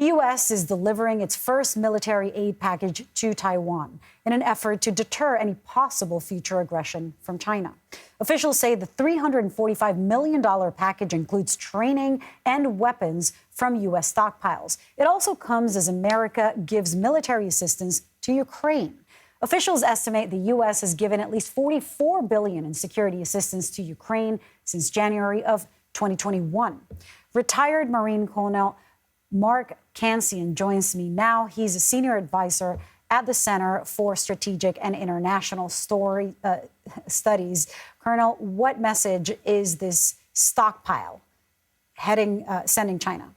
U.S. is delivering its first military aid package to Taiwan in an effort to deter any possible future aggression from China. Officials say the $345 million package includes training and weapons from U.S. stockpiles. It also comes as America gives military assistance to Ukraine. Officials estimate the U.S. has given at least $44 billion in security assistance to Ukraine since January of 2021. Retired Marine Colonel Mark Cancian joins me now. He's a senior advisor at the Center for Strategic and International Studies. Colonel, what message is this stockpile sending China?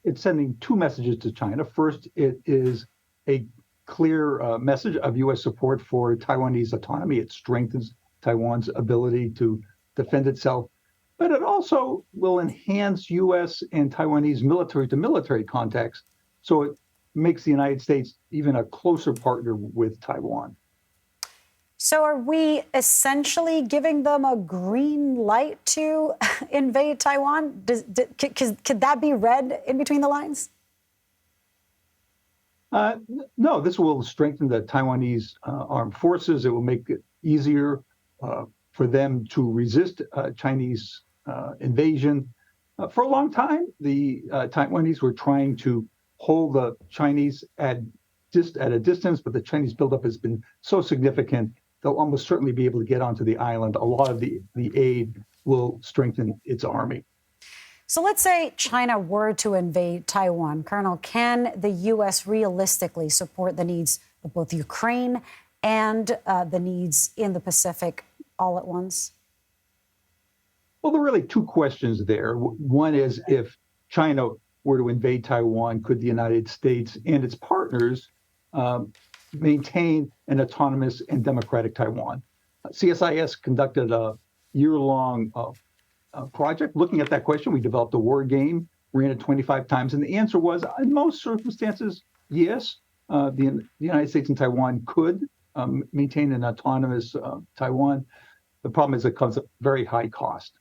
It's sending two messages to China. First, it is a clear message of U.S. support for Taiwanese autonomy. It strengthens Taiwan's ability to defend itself, but it also will enhance U.S. and Taiwanese military-to-military contacts, so it makes the United States even a closer partner with Taiwan. So are we essentially giving them a green light to invade Taiwan? Could that be read in between the lines? No, this will strengthen the Taiwanese armed forces. It will make it easier for them to resist Chinese invasion. For a long time, the Taiwanese were trying to hold the Chinese at a distance, but the Chinese buildup has been so significant, they'll almost certainly be able to get onto the island. A lot of the aid will strengthen its army. So let's say China were to invade Taiwan. Colonel, can the U.S. realistically support the needs of both Ukraine and the needs in the Pacific all at once? Well, there are really two questions there. One is, if China were to invade Taiwan, could the United States and its partners maintain an autonomous and democratic Taiwan? CSIS conducted a year-long project looking at that question. We developed a war game, ran it 25 times, and the answer was, in most circumstances, yes, the United States and Taiwan could maintain an autonomous Taiwan. The problem is it comes at very high cost.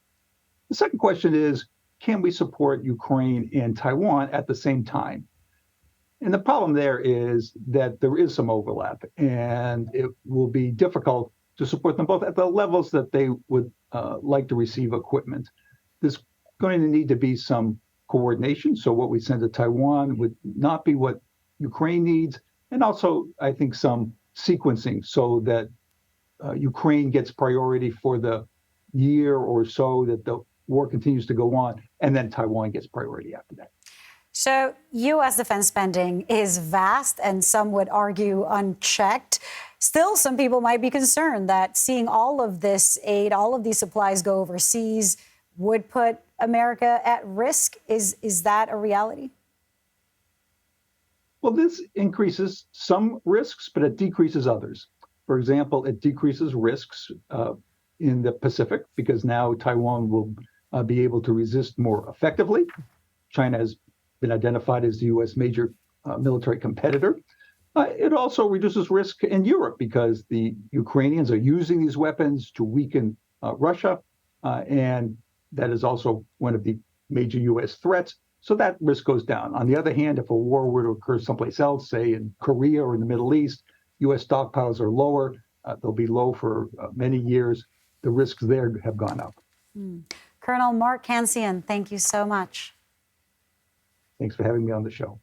The second question is, can we support Ukraine and Taiwan at the same time? And the problem there is that there is some overlap, and it will be difficult to support them both at the levels that they would like to receive equipment. There's going to need to be some coordination. So what we send to Taiwan would not be what Ukraine needs. And also, I think, some sequencing so that Ukraine gets priority for the year or so that the war continues to go on, and then Taiwan gets priority after that. So U.S. defense spending is vast and some would argue unchecked. Still, some people might be concerned that seeing all of this aid, all of these supplies go overseas would put America at risk. Is that a reality? Well, this increases some risks, but it decreases others. For example, it decreases risks in the Pacific because now Taiwan will be able to resist more effectively. China has been identified as the U.S. major military competitor. It also reduces risk in Europe because the Ukrainians are using these weapons to weaken Russia, and that is also one of the major U.S. threats. So that risk goes down. On the other hand, if a war were to occur someplace else, say in Korea or in the Middle East, U.S. stockpiles are lower. They'll be low for many years. The risks there have gone up. Colonel Mark Cancian, thank you so much. Thanks for having me on the show.